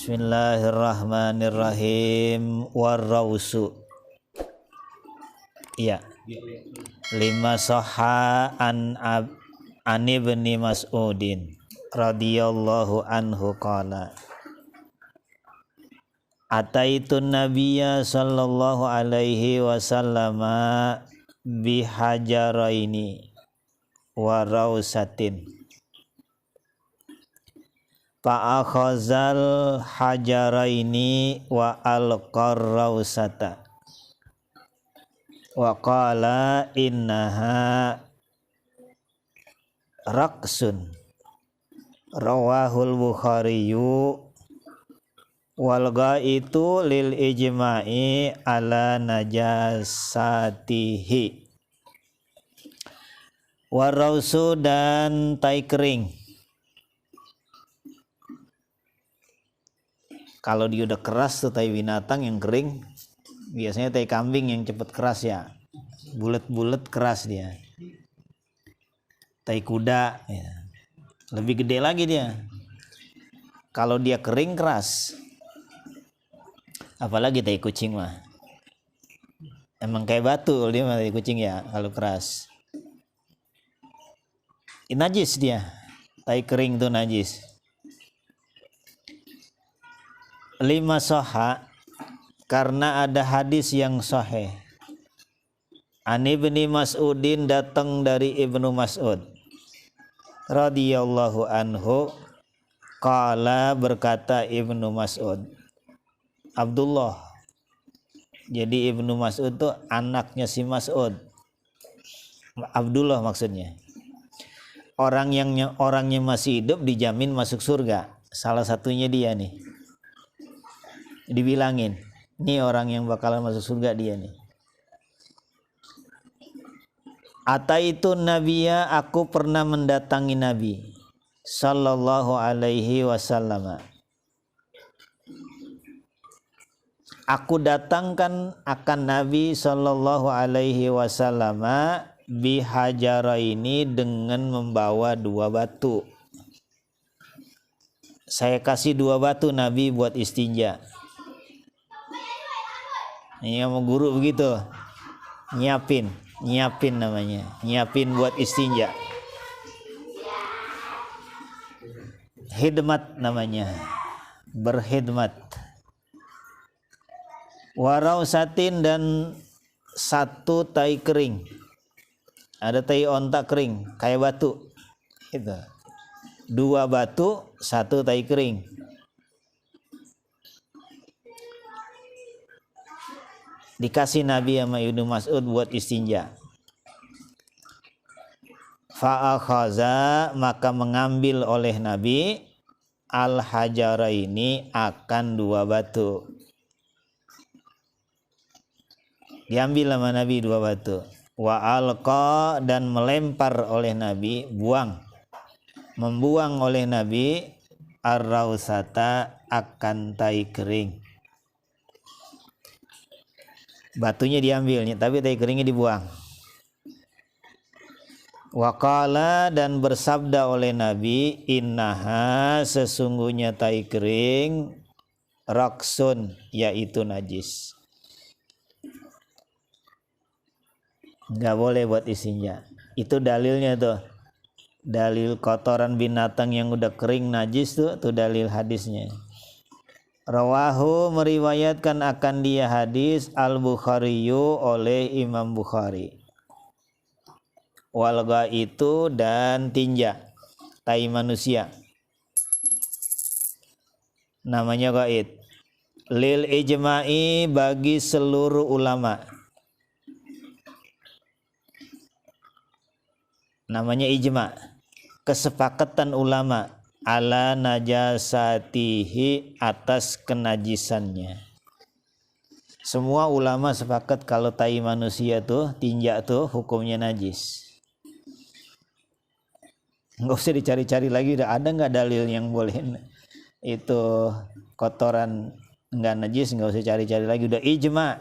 Bismillahirrahmanirrahim. Warrausu. Iya. Lima soha an ibni Mas'udin radhiyallahu anhu qala Ataitun nabiyya sallallahu alaihi wasallam bihajaraini wa rausatin fa'akhazal hajaraini wa alqar rausata wa qala innaha raqsun rawahul Bukhariyu wal ghaitu lil ijma'i ala najasatihi. Warausu dan tai kering, kalau dia udah keras tuh tai binatang yang kering, biasanya tai kambing yang cepet keras ya, bulet-bulet keras dia. Tai kuda ya, lebih gede lagi dia. Kalau dia kering keras. Apalagi tai kucing mah, emang kayak batu dia mah tai kucing ya kalau keras. Najis dia, tai kering tuh najis. Lima soha, karena ada hadis yang sahih. An ibni Mas'udin, datang dari Ibnu Mas'ud radhiyallahu anhu, qala, berkata Ibnu Mas'ud, Abdullah. Jadi Ibnu Mas'ud tuh anaknya si Mas'ud, Abdullah maksudnya. Orangnya masih hidup dijamin masuk surga. Salah satunya dia nih. Dibilangin, nih orang yang bakalan masuk surga dia nih. Ataitu nabiyya, aku pernah mendatangi Nabi sallallahu alaihi wasallam. Aku datangkan akan Nabi sallallahu alaihi wasallam bihajaraini, dengan membawa dua batu. Saya kasih dua batu Nabi buat istinja. Ini sama guru begitu, nyiapin namanya, nyiapin buat istinja. Khidmat namanya, berkhidmat. Warausatin, dan satu tai kering. Ada tai onta kering kayak batu itu. Dua batu, satu tai kering. Dikasih Nabi sama Ibnu Mas'ud buat istinja. Fa'akhaza, maka mengambil oleh Nabi al-hajara ini, akan dua batu. Diambil sama Nabi dua batu. Wa alqa, dan melempar oleh Nabi, membuang oleh Nabi ar-rausata, akan tai kering. Batunya diambilnya, tapi tai keringnya dibuang. Wa qala, dan bersabda oleh Nabi, innaha, sesungguhnya tai kering, raqsun, yaitu najis. Nggak boleh buat istinja. Itu dalilnya tuh, dalil kotoran binatang yang udah kering najis tuh dalil hadisnya. Rawahu, meriwayatkan akan dia hadis al-Bukhariyu, oleh Imam Bukhari. Walga itu, dan tinja, tai manusia, namanya gaid. Lil ijma'i, bagi seluruh ulama, namanya ijma', kesepakatan ulama, ala najasatihi, atas kenajisannya. Semua ulama sepakat kalau tai manusia tuh, tinja tuh, hukumnya najis. Nggak usah dicari-cari lagi, udah ada nggak dalil yang boleh itu kotoran nggak najis, nggak usah cari-cari lagi, udah ijma',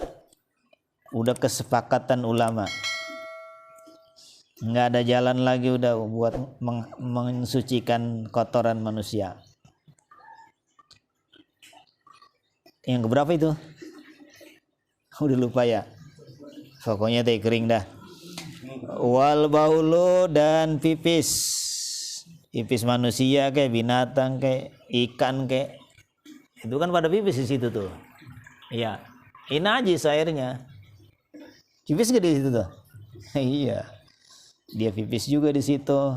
udah kesepakatan ulama. Nggak ada jalan lagi udah buat mensucikan kotoran manusia. Yang keberapa itu? Udah lupa ya. Pokoknya teh kering dah. Wal baulu dan pipis. Pipis manusia kayak binatang kayak ikan kayak itu kan pada pipis di situ tuh. Iya. Ini najis airnya. Pipis gak di situ tuh? Iya. Dia pipis juga di situ.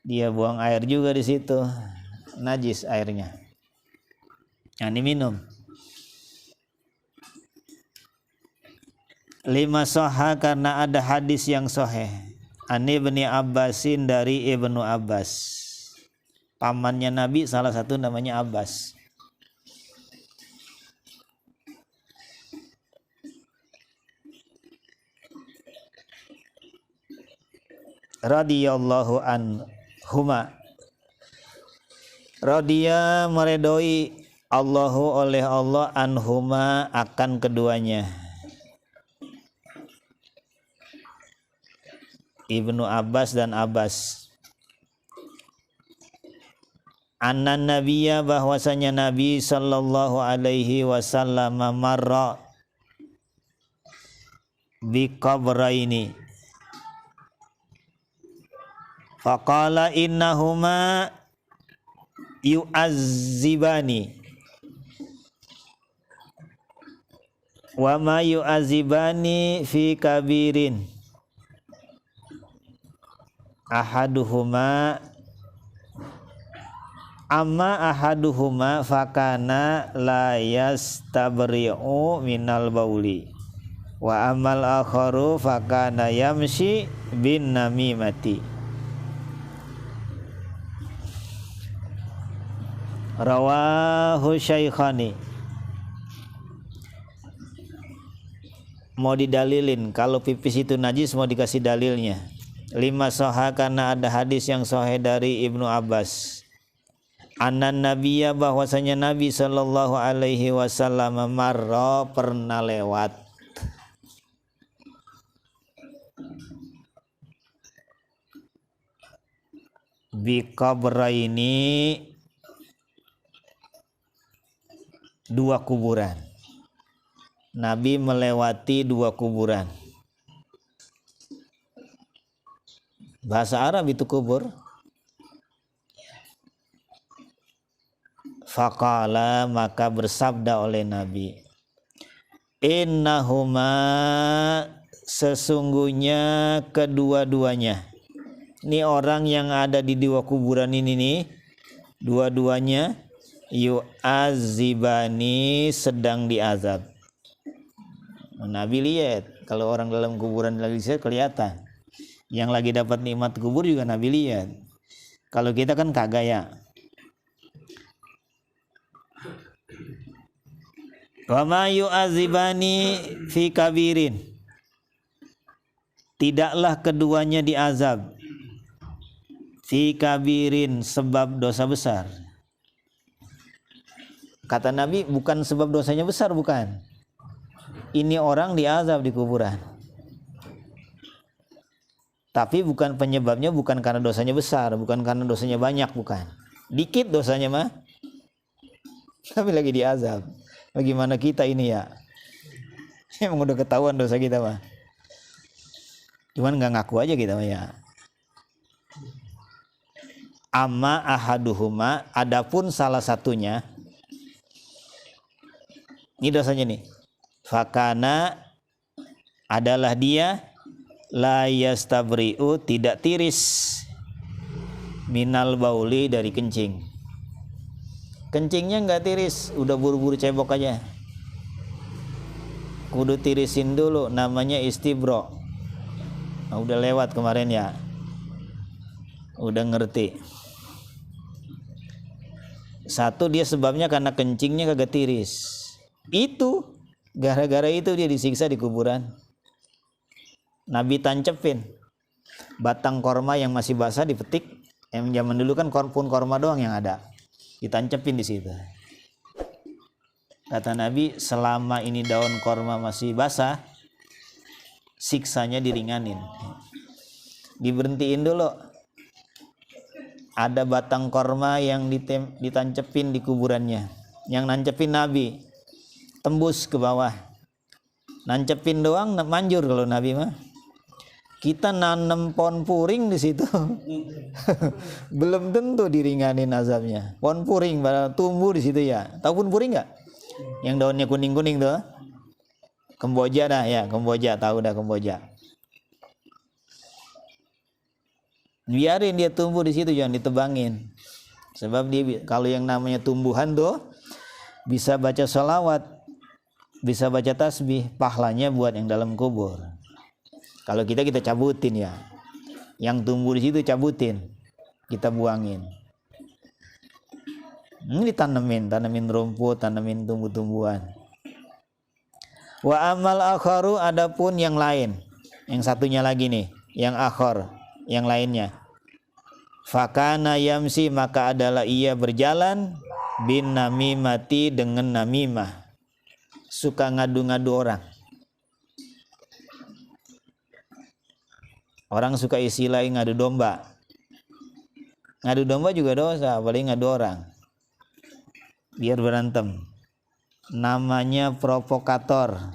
Dia buang air juga di situ. Najis airnya. Yang diminum. 5 sahha karena ada hadis yang sahih. Ani Ibnu Abbasin dari Ibnu Abbas. Pamannya Nabi salah satu namanya Abbas. Radhiyallahu anhuma. Radhiya meredoi Allahu oleh Allah anhuma akan keduanya. Ibnu Abbas dan Abbas. Annan nabiyya bahwasanya Nabi sallallahu alaihi wasallam marra bi qabraini. Faqala innahuma yu'azzibani wa ma yu'azzibani fi kabirin. Ahaduhuma fakana la yastabri'u minal bauli wa amal akharu fakana yamshi bin namimati. Rawahu syaikhani. Mau didalilin kalau pipis itu najis, mau dikasih dalilnya. 5 sahha karena ada hadis yang sahih dari Ibnu Abbas. Anan nabiyya bahwasanya Nabi sallallahu alaihi wasallam marra pernah lewat. Bi qabraini 2 kuburan. Nabi melewati 2 kuburan. Bahasa Arab itu kubur. Faqala maka bersabda oleh Nabi, innahuma sesungguhnya kedua-duanya. Ini orang yang ada di 2 kuburan ini nih, dua-duanya yu'azibani sedang diazab. Nabi lihat kalau orang dalam kuburan lagi kelihatan. Yang lagi dapat nikmat kubur juga Nabi lihat. Kalau kita kan kagak ya. Wa ma yu'azibani fi kabirin. Tidaklah keduanya diazab fi kabirin sebab dosa besar. Kata Nabi bukan sebab dosanya besar, bukan. Ini orang diazab di kuburan. Tapi bukan penyebabnya bukan karena dosanya besar, bukan karena dosanya banyak, bukan. Dikit dosanya mah. Tapi lagi diazab. Bagaimana kita ini ya? Emang udah ketahuan dosa kita mah. Cuman nggak ngaku aja kita mah ya. Amma ahaduhuma, adapun salah satunya. Ini dosanya nih. Fakana adalah dia la yastabri'u tidak tiris minal bauli dari kencing. Kencingnya nggak tiris, udah buru-buru cebok aja. Kudu tirisin dulu, namanya istibro. Nah, udah lewat kemarin ya. Udah ngerti. Satu dia sebabnya karena kencingnya kagak tiris. Itu gara-gara itu dia disiksa di kuburan. Nabi tancepin batang korma yang masih basah, dipetik. Yang zaman dulu kan pun korma doang yang ada, ditancepin di situ. Kata Nabi, selama ini daun korma masih basah, siksanya diringanin, diberhentiin dulu. ada batang korma yang ditancepin di kuburannya, yang nancepin Nabi tembus ke bawah, nancepin doang manjur kalau Nabi mah. Kita nanam pohon puring di situ belum tentu diringanin azabnya. Pohon puring tumbuh di situ ya. Tahu pohon puring nggak? Yang daunnya kuning-kuning tuh. Kemboja dah ya, kemboja, tahu dah kemboja. Biarin dia tumbuh di situ, jangan ditebangin. Sebab dia kalau yang namanya tumbuhan tuh bisa baca sholawat, bisa baca tasbih, pahalanya buat yang dalam kubur. Kalau kita cabutin ya, yang tumbuh di situ cabutin, kita buangin. Ini tanamin rumput, tanamin tumbuh-tumbuhan. Wa amal akharu, adapun yang lain, yang satunya lagi nih, yang akhar, yang lainnya. Fakana yamsi, maka adalah ia berjalan bin namimati, dengan namimah, suka ngadu-ngadu orang. Orang suka istilah ngadu domba. Ngadu domba juga dosa, apalagi ngadu orang. Biar berantem. Namanya provokator.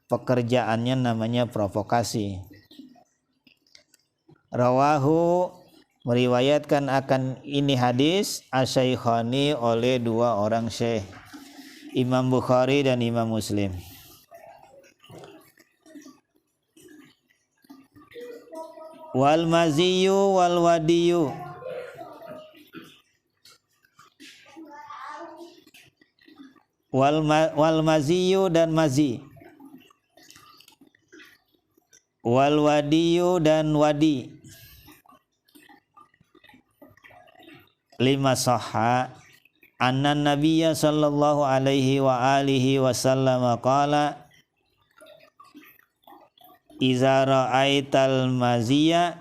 Pekerjaannya namanya provokasi. Rawahu, meriwayatkan akan ini hadis asy-syaikhani oleh dua orang syekh, Imam Bukhari dan Imam Muslim. Wal maziyu wal wadiyu, wal maziyu dan mazi, wal wadiyu dan wadi. Lima sahha anna nabiyya sallallahu alaihi wa alihi wasallam qala iza ra'aital maziya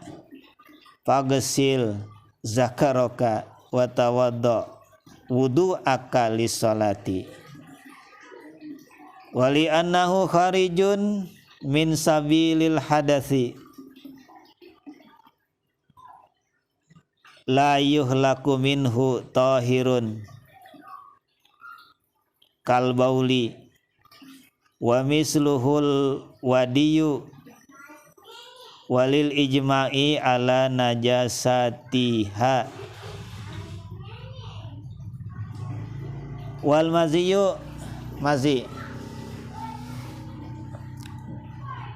faghsil zakaraka wa tawadda wudu'aka lis-salati wali annahu kharijun min sabilil hadathi la yuhlaku minhu tahirun kal bauli wa misluhul wadiyu walil ijma'i ala najasatiha. Wal maziyu, mazi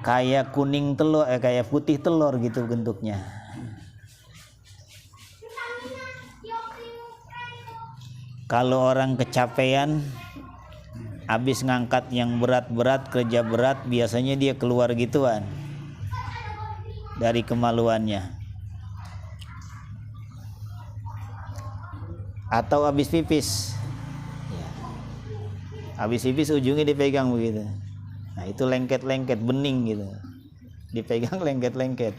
kayak kuning telur, kayak putih telur gitu bentuknya. Kalau orang kecapean habis ngangkat yang berat-berat, kerja berat, biasanya dia keluar gituan dari kemaluannya. Atau habis pipis, habis pipis ujungnya dipegang begitu. Nah itu lengket-lengket bening gitu, dipegang lengket-lengket.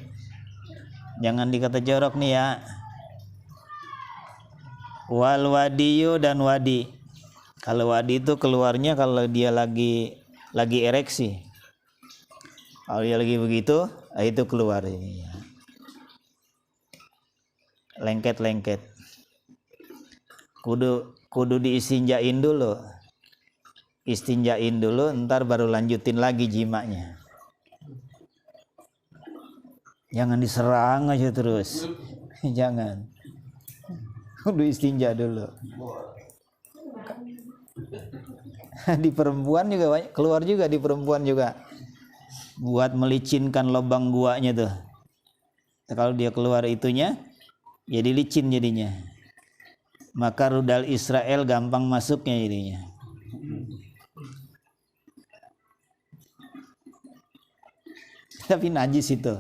Jangan dikata jorok nih ya. Wal wadiyu dan wadi. Kalau wadi itu keluarnya kalau dia lagi ereksi. Kalau dia lagi begitu, itu keluar ini. Lengket-lengket. Kudu diistinjain dulu. Istinjain dulu, ntar baru lanjutin lagi jimanya. Jangan diserang aja terus. Jangan. Kudu istinja dulu. Di perempuan juga banyak, keluar juga di perempuan juga. Buat melicinkan lubang guanya tuh. Kalau dia keluar itunya, jadi licin jadinya. Maka rudal Israel gampang masuknya jadinya. Tapi najis itu.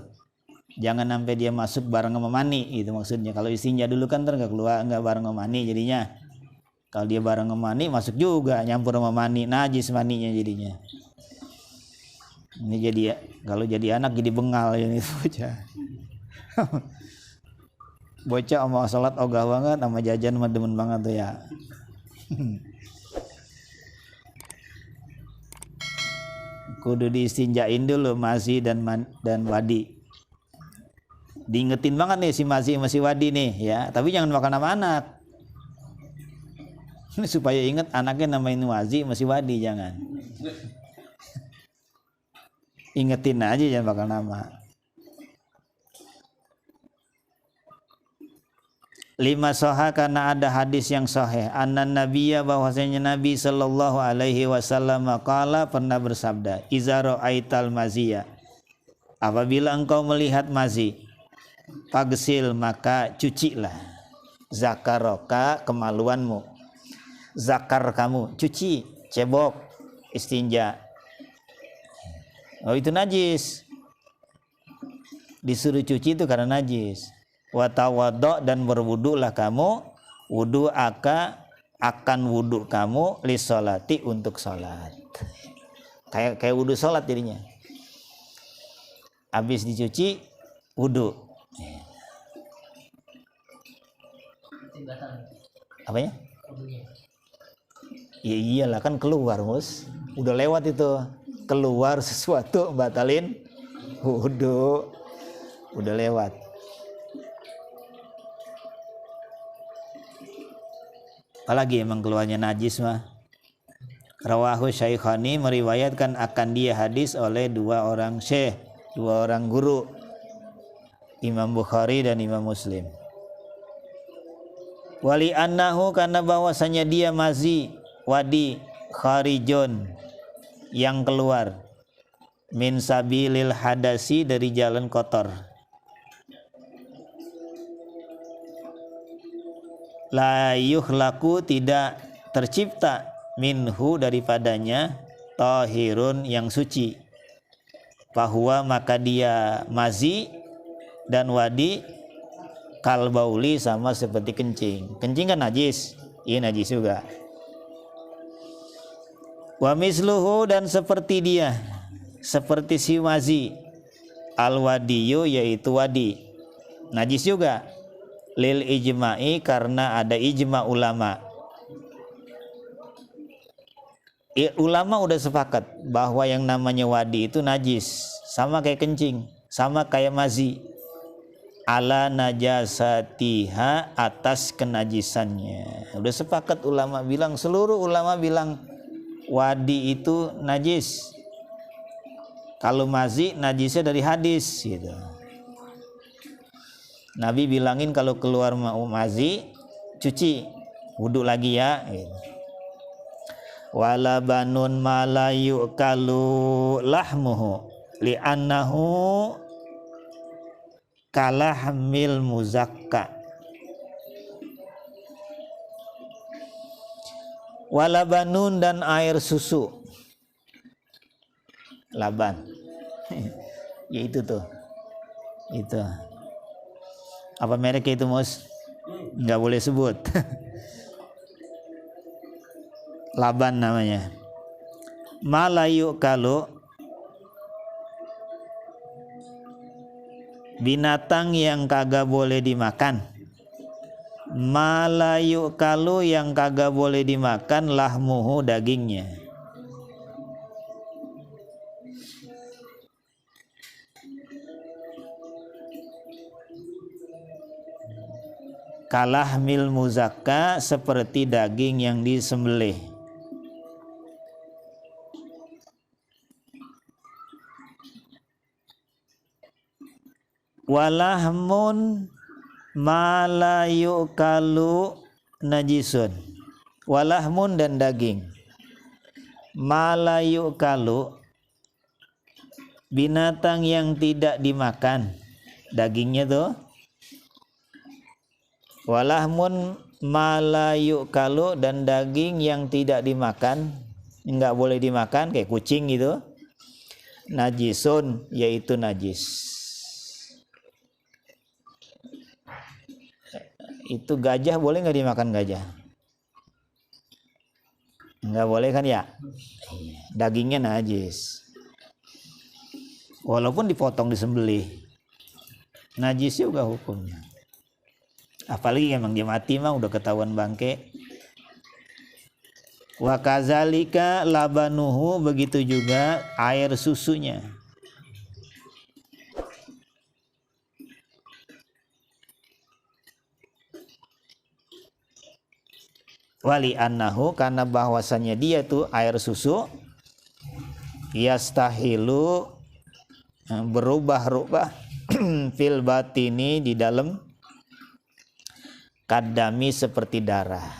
Jangan sampai dia masuk bareng sama mani, itu maksudnya. Kalau istinja dulu kan nggak keluar, nggak bareng sama mani jadinya. Kalau dia bareng sama mani masuk juga, nyampur sama mani, najis maninya jadinya. Ini jadi ya, kalau jadi anak jadi bengal ini bocah. Bocah sama sholat ogah banget, sama jajan mah demen banget tuh ya. Kudu diistinjain dulu masih dan wadi. diingetin banget nih si Mazi masih Wadi nih ya, tapi jangan makan nama anak. Ini supaya ingat anaknya namain Wazi masih Wadi, jangan. Ingetin aja, jangan bakal nama. 5 soha, karena ada hadis yang sahih, anna nabiyya, bahwasanya Nabi sallallahu alaihi wasallam qala, pernah bersabda, iza ra'aital maziya, apabila engkau melihat mazi, fagsil, maka cucilah, zakaroka, kemaluanmu, zakar kamu, cuci, cebok, istinja. Oh itu najis, disuruh cuci itu karena najis. Watawaddo, dan berwudulah kamu, wudu akan wudu kamu, lisolati, untuk sholat. Kayak wudu sholat jadinya. Habis dicuci, wudu. Apanya? Ya iyalah, kan keluar mus, udah lewat itu, keluar sesuatu batalin wudu, udah lewat. Apalagi emang keluarnya najis mah. Rawahu Syaikhani, meriwayatkan akan dia hadis oleh 2 orang syekh, 2 orang guru, Imam Bukhari dan Imam Muslim. Wali annahu, karena bahwasanya dia mazi wadi kharijun, yang keluar, min sabilil hadasi, dari jalan kotor. La yuhlaku, tidak tercipta, minhu, daripadanya, tahirun, yang suci. Fahuwa, maka dia mazi dan wadi, kalbauli, sama seperti kencing. Kencing kan najis, ini najis juga. Wa misluhu, dan seperti dia, seperti si mazi, al wadiyu, yaitu wadi, najis juga. Lil ijma'i, karena ada ijma ulama. Ulama udah sepakat bahwa yang namanya wadi itu najis, sama kayak kencing, sama kayak mazi. Ala najasatiha, atas kenajisannya. Udah sepakat ulama bilang, seluruh ulama bilang wadi itu najis. Kalau mazi najisnya dari hadis gitu. Nabi bilangin kalau keluar mazi, cuci, wudu lagi ya gitu. Wala banun malayu kalu lahmuhu li'annahu kalahmil muzakka. Wala banun, dan air susu, laban. Ya itu tuh, itu apa mereknya itu mus? Nggak boleh sebut. Laban namanya. Malayu kalau, binatang yang kagak boleh dimakan. Malayu kalau, yang kagak boleh dimakan, lahmuhu, dagingnya. Kalahmil muzakka, seperti daging yang disembelih. Walahmun malayu kalu najisun. Walahmun, dan daging malayu kalu, binatang yang tidak dimakan dagingnya tuh. Walahmun malayu kalu, dan daging yang tidak dimakan, nggak boleh dimakan, kayak kucing gitu. Najisun, yaitu najis. Itu gajah boleh nggak dimakan gajah? Nggak boleh kan ya? Dagingnya najis. Walaupun dipotong, disembelih, najis juga hukumnya. Apalagi emang dia mati mah udah ketahuan bangke. Wa kazalika labanuhu, begitu juga air susunya. Wali annahu, karena bahwasannya dia tuh air susu yastahilu, berubah-ubah fil batini, di dalam kadami, seperti darah.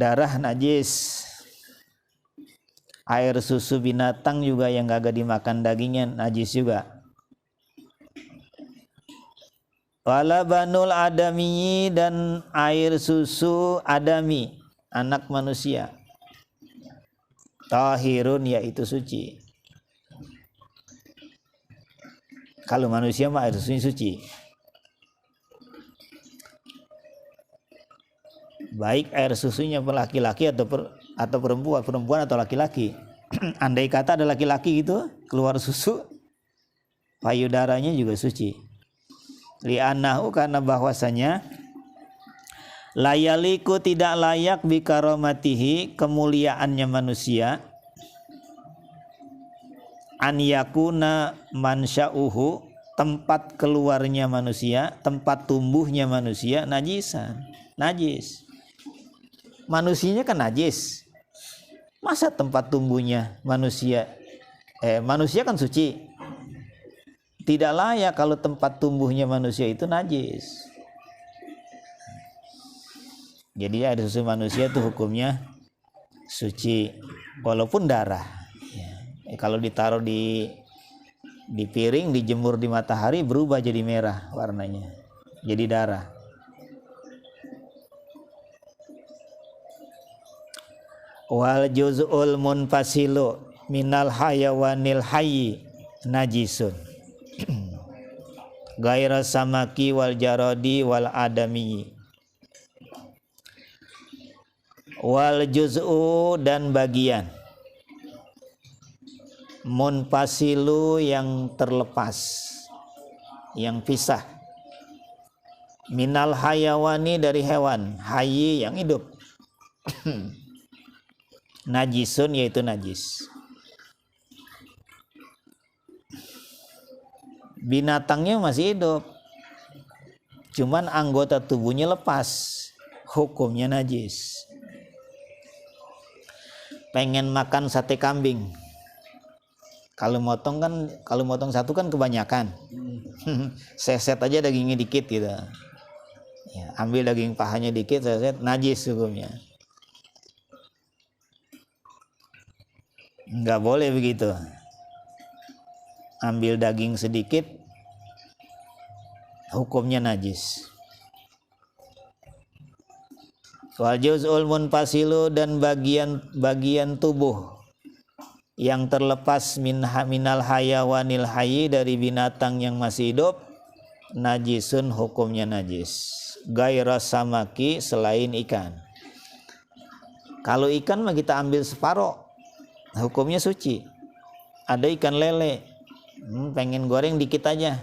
Darah najis, air susu binatang juga yang kagak dimakan dagingnya najis juga. Wala banul adami, dan air susu adami, anak manusia, tahirun, yaitu suci. Kalau manusia mah air susunya suci, baik air susunya laki-laki atau perempuan atau laki-laki. Andai kata ada laki-laki gitu keluar susu, payudaranya juga suci. Li'annahu, karena bahwasanya layaliku, tidak layak bikaromatihi, kemuliaannya manusia, an yakuna mansya'uhu, tempat keluarnya manusia, tempat tumbuhnya manusia, najisan, najis. Manusianya kan najis, masa tempat tumbuhnya manusia kan suci? Tidak layak kalau tempat tumbuhnya manusia itu najis. Jadi air susu manusia itu hukumnya suci walaupun darah. Kalau ditaruh di piring, dijemur di matahari, berubah jadi merah warnanya, jadi darah. Wal juz'ul munfasilu minal hayawanil hayyi najisun gaira samaki wal jarodi wal adami. Wal juz'u, dan bagian, munfasilu, yang terlepas, yang pisah, minal hayawani, dari hewan, hayyi, yang hidup, najisun, yaitu najis. Binatangnya masih hidup, cuman anggota tubuhnya lepas, hukumnya najis. Pengen makan sate kambing, kalau motong satu kan kebanyakan, seset aja dagingnya dikit gitu ya, ambil daging pahanya dikit, seset, najis hukumnya. Nggak boleh begitu, ambil daging sedikit hukumnya najis. Wal juz'ul munfasilu, dan bagian tubuh yang terlepas, minal hayawanil hayyi, dari binatang yang masih hidup, najisun, hukumnya najis. Gaira samaki, selain ikan. Kalau ikan mah kita ambil separoh, hukumnya suci. Ada ikan lele, pengen goreng dikit aja,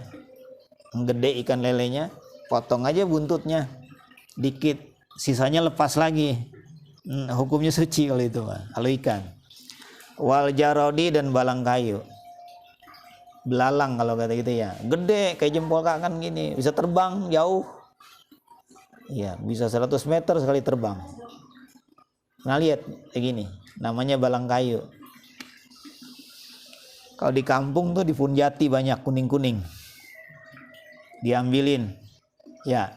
gede ikan lelenya, potong aja buntutnya dikit, sisanya lepas lagi, hukumnya suci kalau itu mah, kalau ikan. Wal jarodi, dan balang kayu, belalang kalau kata gitu ya, gede kayak jempol kakan gini, bisa terbang jauh ya, bisa 100 meter sekali terbang. Nah lihat kayak gini, namanya balang kayu. Kalau di kampung tuh di Punjati banyak kuning-kuning, diambilin ya,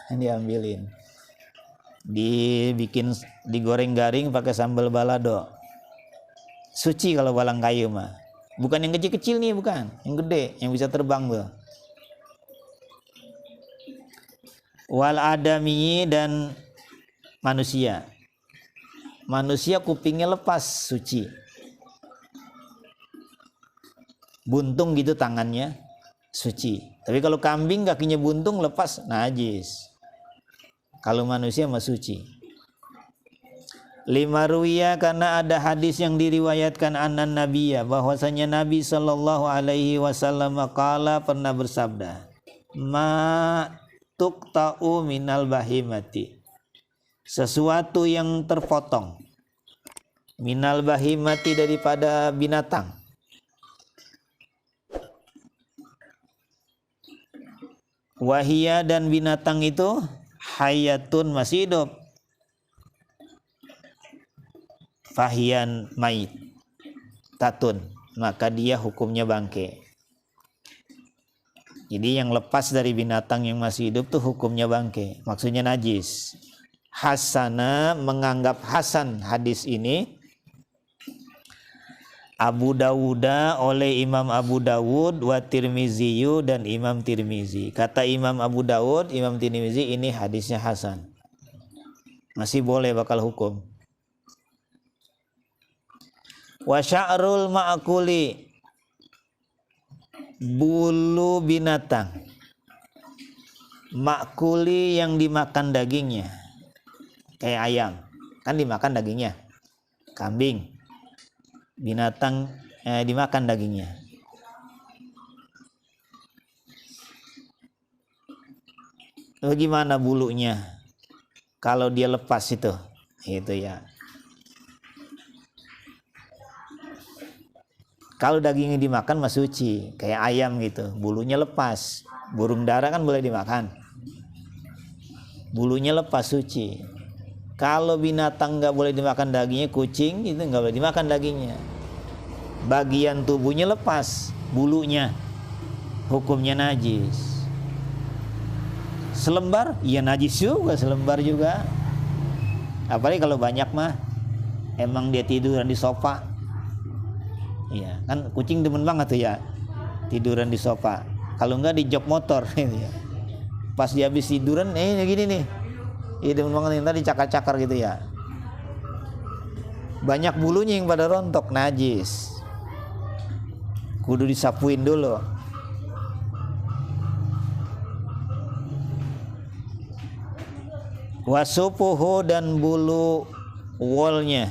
diambilin, dibikin, digoreng garing pakai sambal balado, suci kalau balang kayu mah. Bukan yang kecil-kecil nih, bukan, yang gede, yang bisa terbang tuh. Wal adami, dan manusia kupingnya lepas, suci. Buntung gitu tangannya, suci. Tapi kalau kambing kakinya buntung lepas, najis. Kalau manusia mah suci. Lima ruwiya, karena ada hadis yang diriwayatkan anan nabiyya, bahwasanya Nabi sallallahu alaihi wasallam qala, pernah bersabda, ma tuqta'u minal bahimati, sesuatu yang terpotong, minal bahimati, daripada binatang, wahia, dan binatang itu, hayatun, masih hidup, fahiyan mayit tatun, maka dia hukumnya bangke. Jadi yang lepas dari binatang yang masih hidup tuh hukumnya bangke, maksudnya najis. Hasana menganggap hasan hadis ini Abu Dawuda oleh Imam Abu Dawud wa Tirmiziyu dan Imam Tirmizi. Kata Imam Abu Dawud, Imam Tirmizi ini hadisnya hasan. Masih boleh bakal hukum. Wa sya'rul ma'kuli, bulu binatang makuli yang dimakan dagingnya, kayak ayam kan dimakan dagingnya, kambing binatang dimakan dagingnya. Bagaimana bulunya kalau dia lepas itu ya. Kalau dagingnya dimakan masih suci, kayak ayam gitu, bulunya lepas. Burung dara kan boleh dimakan, bulunya lepas suci. Kalau binatang nggak boleh dimakan dagingnya, kucing itu nggak boleh dimakan dagingnya. Bagian tubuhnya lepas, bulunya, hukumnya najis. Selembar, ya najis juga, selembar juga. Apalagi kalau banyak mah, emang dia tiduran di sofa. Iya, kan kucing demen banget tuh ya, tiduran di sofa. Kalau enggak di jok motor gitu ya. Pas dia habis tiduran, gini nih. Iya demen banget, yang tadi cakar-cakar gitu ya. Banyak bulunya yang pada rontok, najis. Kudu disapuin dulu. Wasupuhu dan bulu wolnya.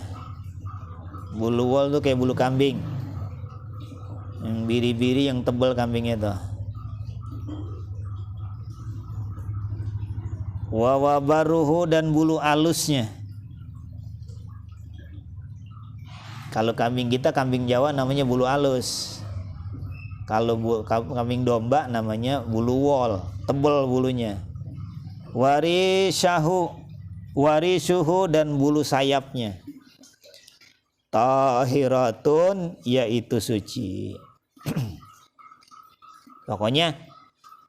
Bulu wol tuh kayak bulu kambing. Yang biri-biri yang tebal kambingnya tuh. Wa wabaruhu dan bulu alusnya. Kalau kambing kita, kambing Jawa namanya bulu alus. Kalau kambing domba namanya bulu wol, tebal bulunya. Warisuhu dan bulu sayapnya. Tahiratun, yaitu suci. Pokoknya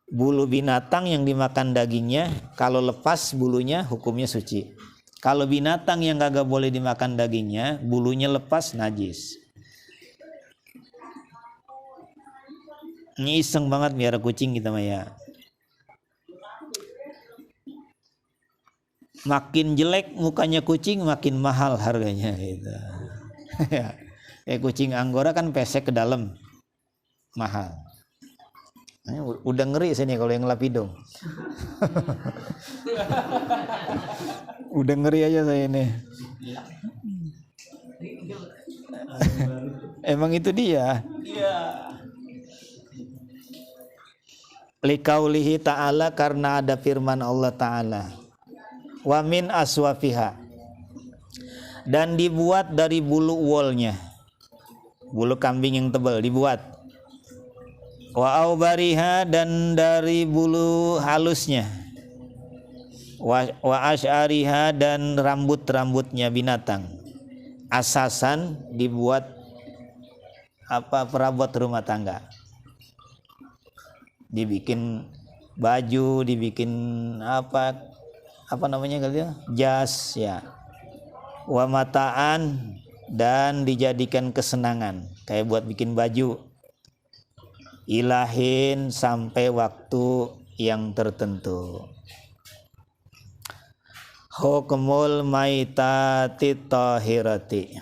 bulu binatang yang dimakan dagingnya, kalau lepas bulunya hukumnya suci. Kalau binatang yang kagak boleh dimakan dagingnya, bulunya lepas, najis. Ini iseng banget biara kucing kita mah ya. Makin jelek mukanya kucing, makin mahal harganya gitu. Kucing Anggora kan pesek ke dalam, mahal. Udah ngeri sini kalau yang lap hidung. Udah ngeri aja saya ini. Emang itu dia. Liqaulihi ta'ala, karena ada firman Allah Ta'ala. Wa min aswafiha, dan dibuat dari bulu wolnya, bulu kambing yang tebal dibuat. Wa aubariha, dan dari bulu halusnya. Wa asy'ariha, dan rambut-rambutnya binatang. Asasan dibuat perabot rumah tangga. Dibikin baju, dibikin apa namanya kali ya? Jas ya. Wa mataan, dan dijadikan kesenangan, kayak buat bikin baju. Ilahin, sampai waktu yang tertentu. Hukmul maitati tahirati.